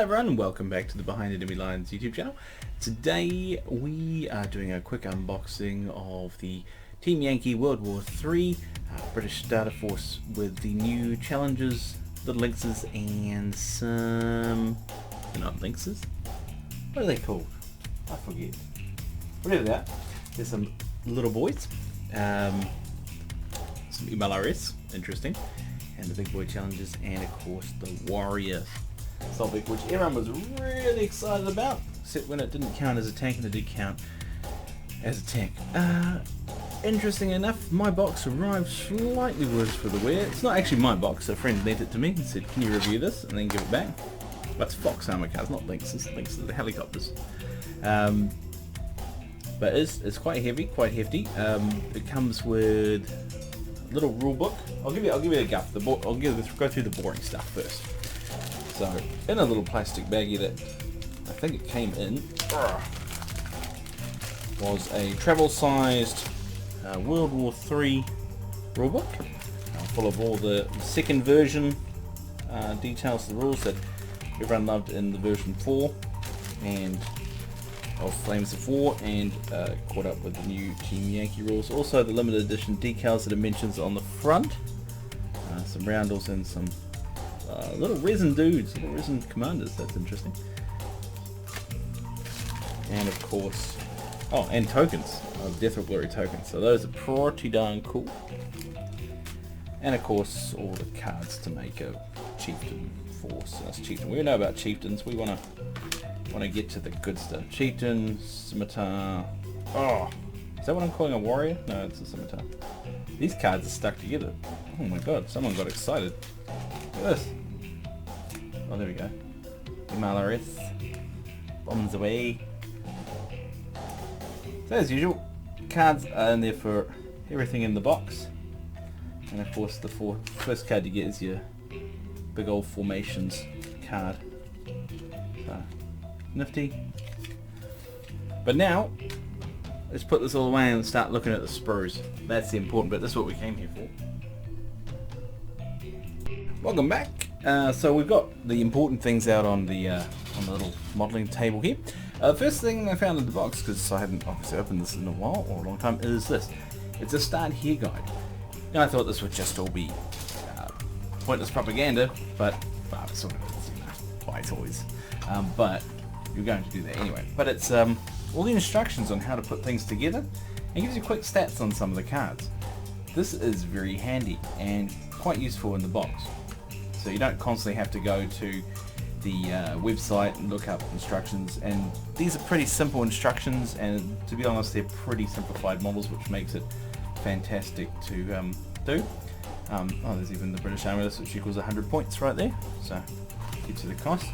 everyone and welcome back to the Behind Enemy Lines YouTube channel. Today we are doing a quick unboxing of the Team Yankee World War III British Starter Force with the new challenges, the lynxes and some... they're not lynxes? What are they called? I forget. Whatever they are. There's some little boys, some MLRS, interesting, and the big boy challenges, and of course the warrior Solvic, which everyone was really excited about, except when it didn't count as a tank and it did count as a tank. Interesting enough, my box arrived slightly worse for the wear. It's not actually my box, a friend lent it to me and said, can you review this and then give it back? But it's Fox armor cars, not lynxes. Lynxes are the helicopters. But it's quite heavy, quite hefty. It comes with a little rule book. I'll give you a guff. I'll go through the boring stuff first. So, in a little plastic baggie that I think it came in was a travel-sized World War III rulebook, full of all the second version details, the rules that everyone loved in the version 4 and of Flames of War, and caught up with the new Team Yankee rules. Also the limited edition decals that it mentions on the front, some roundels and some little resin dudes, little resin commanders. That's interesting. And of course, oh, and tokens, Death or Glory tokens. So those are pretty darn cool. And of course, all the cards to make a chieftain force. That's chieftain. We know about chieftains. We want to get to the good stuff. Chieftain, scimitar. Oh, is that what I'm calling a warrior? No, it's a scimitar. These cards are stuck together. Oh my god, someone got excited. Look at this. Oh, there we go. MLRS. Bombs away. So as usual, cards are in there for everything in the box. And of course the first card you get is your big old formations card. So, nifty. But now, let's put this all away and start looking at the sprues. That's the important bit. That's what we came here for. Welcome back. So we've got the important things out on the little modelling table here. First thing I found in the box, because I hadn't obviously opened this in a while or a long time, is this. It's a start here guide. Now I thought this would just all be pointless propaganda, but well, it sort of is, you know, why it's always. But you're going to do that anyway. But it's all the instructions on how to put things together, and gives you quick stats on some of the cards. This is very handy and quite useful in the box. So you don't constantly have to go to the website and look up instructions, and these are pretty simple instructions, and to be honest they're pretty simplified models, which makes it fantastic to do. Oh, there's even the British Army list, which equals 100 points right there, so gives you the cost.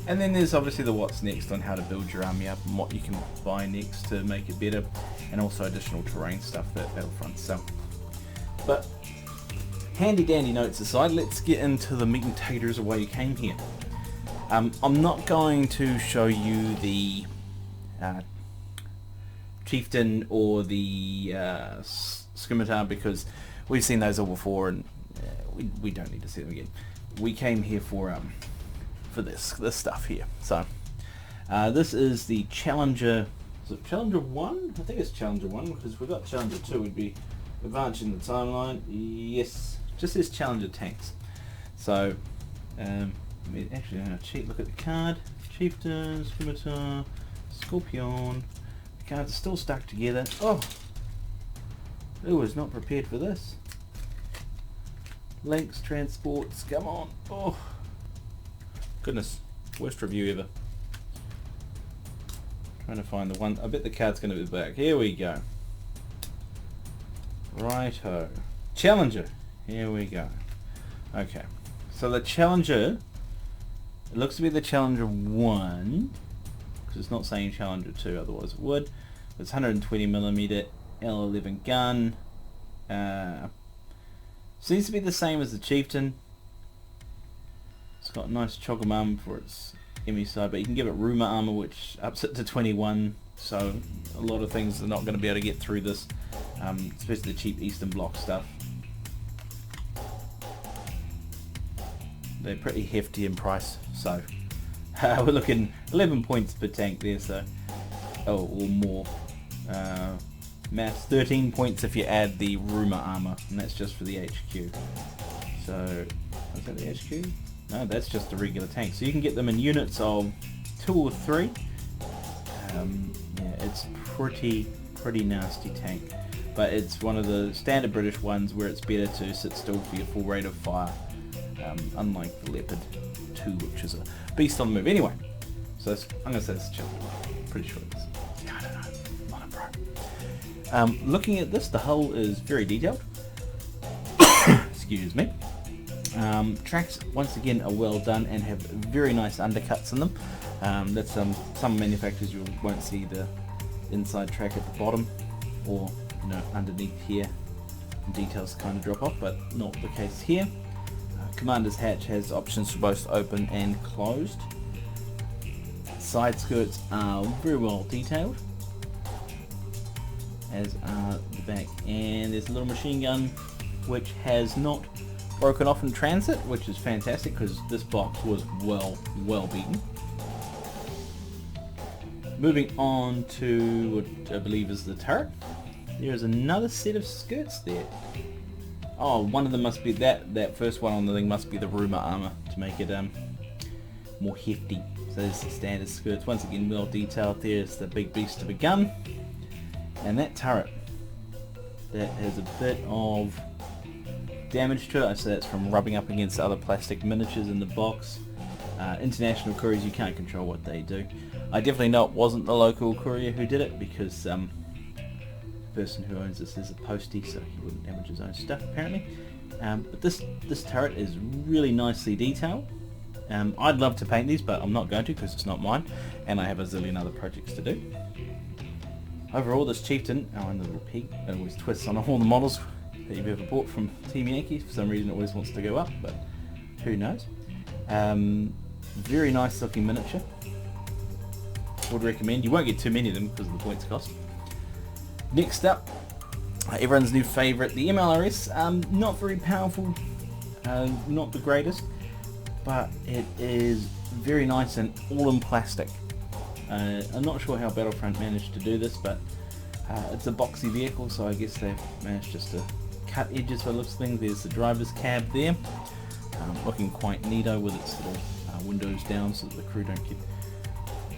And then there's obviously the what's next on how to build your army up and what you can buy next to make it better, and also additional terrain stuff at Battlefront. So, but handy dandy notes aside, let's get into the meat and taters of why you came here. I'm not going to show you the chieftain or the scimitar, because we've seen those all before, and we don't need to see them again. We came here for this stuff here. So this is the Challenger. Is it Challenger 1? I think it's Challenger 1, because if we got Challenger 2 we'd be advancing the timeline. Yes, just says Challenger tanks. So actually I'm going to cheat, look at the card. Chieftain, scimitar, Scorpion. The cards are still stuck together. Oh, who was not prepared for this? Lynx, transports, come on. Oh, goodness, worst review ever. Trying to find the one. I bet the card's going to be back. Here we go. Righto. Challenger. Here we go. Okay. So the Challenger, it looks to be the Challenger 1, because it's not saying Challenger 2, otherwise it would. It's 120mm L11 gun. Seems to be the same as the Chieftain. It's got a nice chocolate armor for its ME side, but you can give it rumour armor, which ups it to 21. So a lot of things are not going to be able to get through this, especially the cheap Eastern Bloc stuff. They're pretty hefty in price, so We're looking 11 points per tank there, so or more. Maths 13 points if you add the rumour armour, and that's just for the HQ. So is that the HQ? No, that's just the regular tank. So you can get them in units of 2 or 3. Yeah, it's pretty nasty tank, but it's one of the standard British ones where it's better to sit still for your full rate of fire, unlike the Leopard 2, which is a beast on the move. Anyway, so I'm gonna say it's chill. Pretty sure it is. I don't know. I'm not a pro. Looking at this, the hull is very detailed. Excuse me. Tracks once again are well done and have very nice undercuts in them. That's some manufacturers you won't see the inside track at the bottom, or underneath here. Details kind of drop off, but not the case here. Commander's hatch has options for both open and closed. Side skirts are very well detailed, as are the back, and there's a little machine gun which has not broken off in transit, which is fantastic because this box was well beaten. Moving on to what I believe is the turret. There's another set of skirts there. Oh, one of them must be that first one on the thing must be the rumour armour to make it more hefty. So there's the standard skirts, once again well detailed. There's the big beast of a gun, and that turret that has a bit of damage to it. I say that's from rubbing up against other plastic miniatures in the box. International couriers, you can't control what they do. I definitely know it wasn't the local courier who did it, because the person who owns this is a postie, so he wouldn't damage his own stuff apparently. But this turret is really nicely detailed. I'd love to paint these, but I'm not going to because it's not mine, and I have a zillion other projects to do. Overall, this chieftain, and the little pig, it always twists on all the models that you've ever bought from Team Yankee. For some reason it always wants to go up, but who knows. Very nice looking miniature. Would recommend. You won't get too many of them because of the points cost. Next up, everyone's new favourite, the MLRS. Not very powerful, not the greatest, but it is very nice and all in plastic. I'm not sure how Battlefront managed to do this, but it's a boxy vehicle, so I guess they've managed just to cut edges for looks things. There's the driver's cab there, looking quite neato with its little windows down so that the crew don't get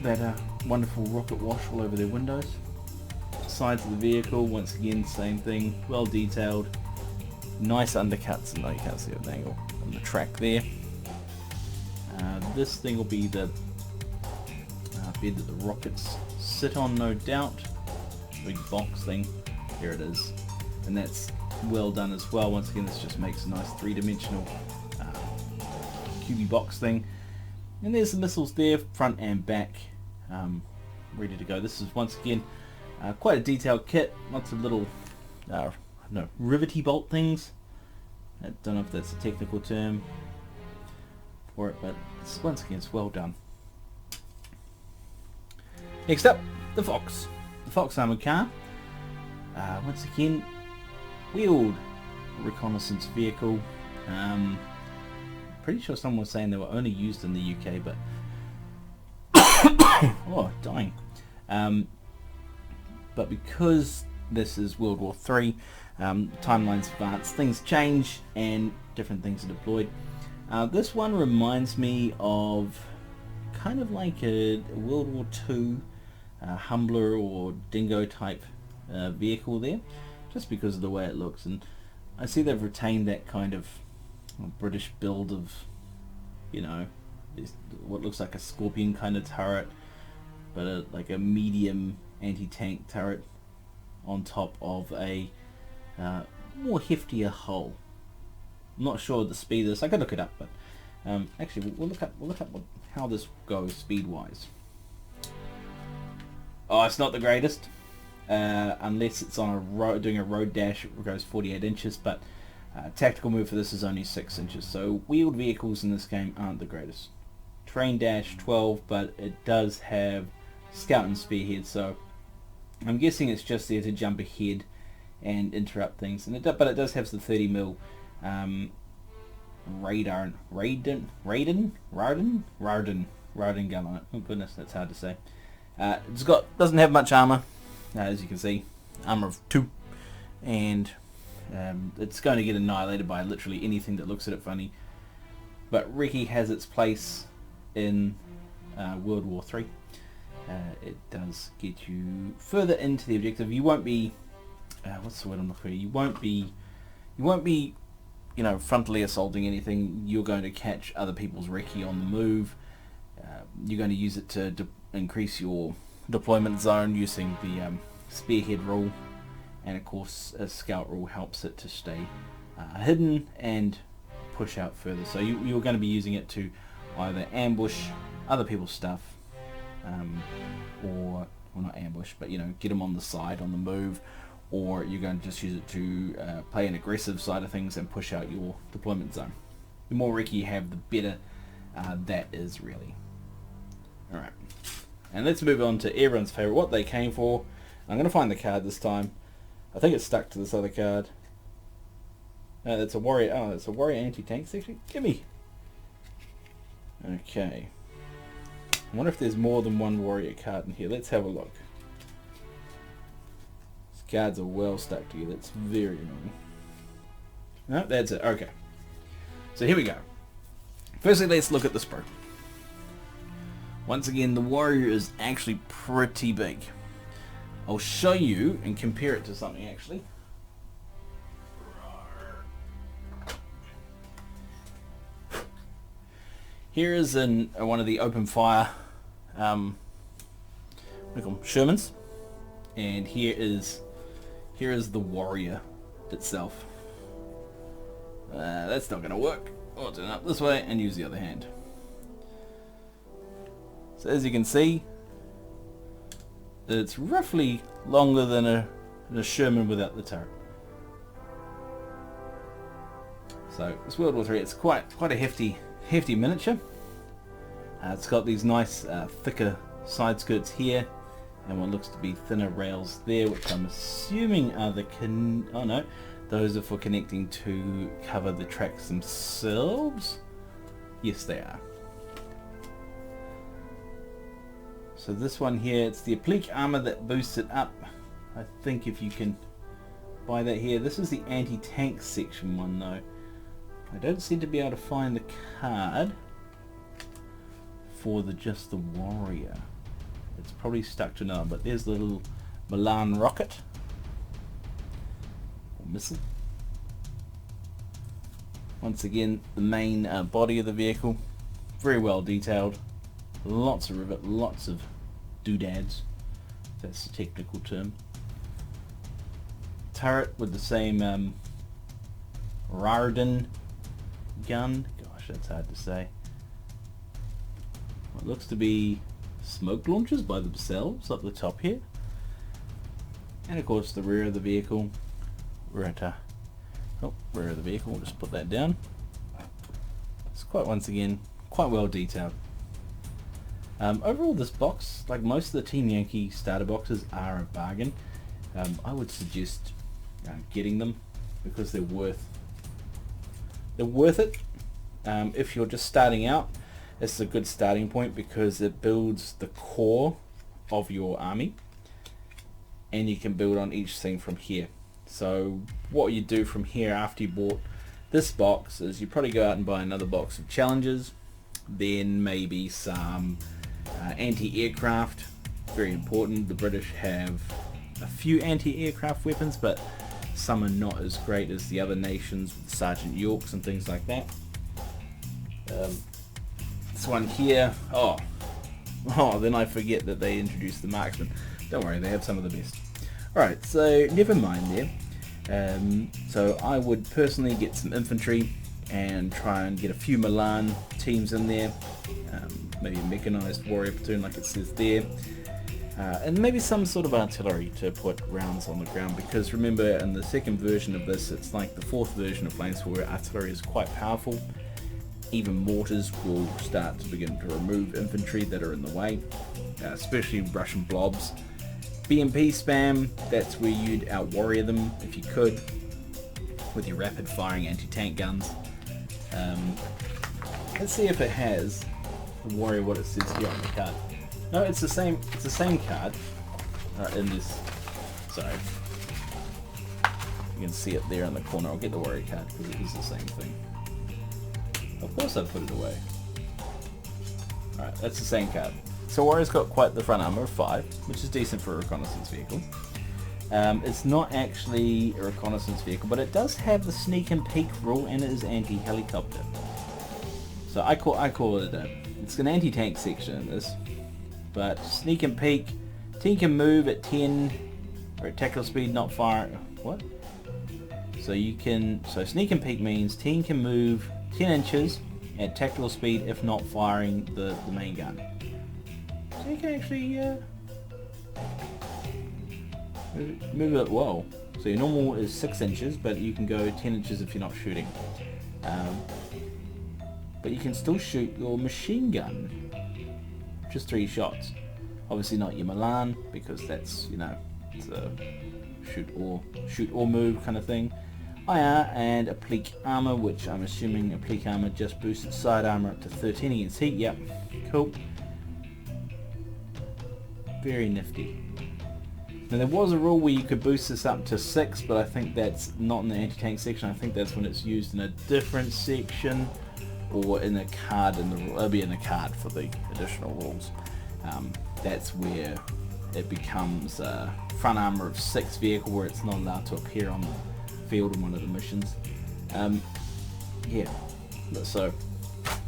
that wonderful rocket wash all over their windows. Sides of the vehicle, once again same thing, well detailed, nice undercuts, and you can't see the angle on the track there. This thing will be the bed that the rockets sit on, no doubt. Big box thing, here it is, and that's well done as well. Once again, this just makes a nice three-dimensional cubey box thing. And there's the missiles there, front and back, ready to go. This is once again quite a detailed kit, lots of little rivety bolt things. I don't know if that's a technical term for it, but once again it's well done. Next up, the Fox. The Fox armoured car. Once again, wheeled reconnaissance vehicle. Pretty sure someone was saying they were only used in the UK, but oh, dying. But because this is World War III, timelines advance, things change and different things are deployed. This one reminds me of kind of like a World War II Humbler or Dingo type vehicle there, just because of the way it looks. And I see they've retained that kind of British build of, what looks like a Scorpion kind of turret, but like a medium anti-tank turret on top of a more heftier hull. I'm not sure the speed of this. I could look it up, but actually we'll look up how this goes speed-wise. Oh, it's not the greatest, unless it's on a road, doing a road dash. It goes 48 inches, but tactical move for this is only 6 inches. So wheeled vehicles in this game aren't the greatest. Train dash 12, but it does have scout and spearhead, so I'm guessing it's just there to jump ahead and interrupt things. And but it does have the 30mm radar, radin, riding gun on it. Oh goodness, that's hard to say. Doesn't have much armor, as you can see, armor of 2, and it's going to get annihilated by literally anything that looks at it funny. But Recce has its place in World War 3. It does get you further into the objective. You won't be what's the word I'm looking for? You won't be frontally assaulting anything. You're going to catch other people's Recce on the move. You're going to use it to increase your deployment zone using the spearhead rule, and of course a scout rule helps it to stay hidden and push out further. So you're going to be using it to either ambush other people's stuff, or well, not ambush, but get them on the side on the move, or you're going to just use it to play an aggressive side of things and push out your deployment zone. The more Recce you have, the better that is, really. Alright, and let's move on to everyone's favourite, what they came for. I'm going to find the card this time. I think it's stuck to this other card. It's a warrior. Oh, it's a warrior anti-tank section. Gimme. Okay. I wonder if there's more than one warrior card in here. Let's have a look. These cards are well stuck together. It's very annoying. No, that's it. Okay. So here we go. Firstly, let's look at the sprue. Once again, the warrior is actually pretty big. I'll show you and compare it to something actually. Here is one of the open fire Shermans, and here is the warrior itself. That's not going to work. I'll turn up this way and use the other hand. So as you can see, it's roughly longer than a Sherman without the turret. So it's World War 3. It's quite a hefty miniature. It's got these nice thicker side skirts here, and what looks to be thinner rails there, which I'm assuming are those are for connecting to cover the tracks themselves. Yes, they are. So this one here, it's the applique armor that boosts it up. I think if you can buy that here. This is the anti-tank section one though. I don't seem to be able to find the card for just the warrior. It's probably stuck to another, but there's the little Milan rocket or missile. Once again, the main body of the vehicle, very well detailed, lots of rivet, lots of doodads, that's the technical term. Turret with the same Rarden gun, gosh that's hard to say. What looks to be smoke launchers by themselves up the top here, and of course the rear of the vehicle. We're at rear of the vehicle, we'll just put that down. It's once again quite well detailed. Overall this box, like most of the Team Yankee starter boxes, are a bargain. I would suggest getting them because they're worth it. If you're just starting out, it's a good starting point because it builds the core of your army, and you can build on each thing from here. So what you do from here after you bought this box is you probably go out and buy another box of challenges, then maybe some anti-aircraft. Very important. The British have a few anti-aircraft weapons, but some are not as great as the other nations with Sergeant Yorks and things like that. This one here, then I forget that they introduced the marksman. Don't worry, they have some of the best. Alright, so never mind there. So I would personally get some infantry and try and get a few Milan teams in there, maybe a mechanized warrior platoon like it says there, and maybe some sort of artillery to put rounds on the ground, because remember in the second version of this, it's like the fourth version of Flames where artillery is quite powerful. Even mortars will start to begin to remove infantry that are in the way, especially Russian blobs. BMP spam, that's where you'd out-warrior them if you could with your rapid firing anti-tank guns. Let's see if it has worry what it says here on the card. No, it's the same. It's the same card. In this. Sorry. You can see it there in the corner. I'll get the warrior card because it is the same thing. Of course I put it away. Alright, that's the same card. So warrior's got quite the front armor of 5, which is decent for a reconnaissance vehicle. It's not actually a reconnaissance vehicle, but it does have the sneak and peek rule, and it is anti-helicopter. So I call it it's an anti-tank section in this, but sneak and peek. Team can move at 10 or at tactical speed, not fire. What? So sneak and peek means team can move 10 inches at tactical speed if not firing the main gun. So you can actually move it well. So your normal is 6 inches, but you can go 10 inches if you're not shooting. But you can still shoot your machine gun. Just 3 shots. Obviously not your Milan, because that's, you know, it's a shoot or move kind of thing. IR and applique armor, which I'm assuming applique armor just boosts its side armor up to 13 against heat. Yep, cool. Very nifty. Now there was a rule where you could boost this up to 6, but I think that's not in the anti-tank section. I think that's when it's used in a different section, or in a card in the rule. It'll be in a card for the additional rules. That's where it becomes a front armor of 6 vehicle, where it's not allowed to appear on the field in one of the missions. Yeah, so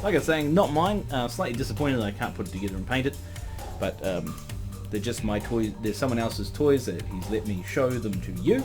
like I was saying, not mine. Slightly disappointed that I can't put it together and paint it, but they're just my toys. They're someone else's toys that he's let me show them to you.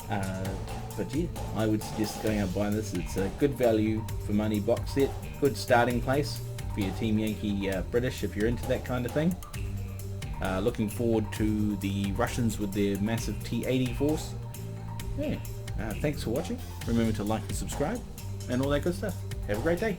But yeah, I would suggest going out and buying this. It's a good value for money box set, good starting place for your Team Yankee British if you're into that kind of thing. Looking forward to the Russians with their massive T-80 force. Yeah, thanks for watching. Remember to like and subscribe and all that good stuff. Have a great day.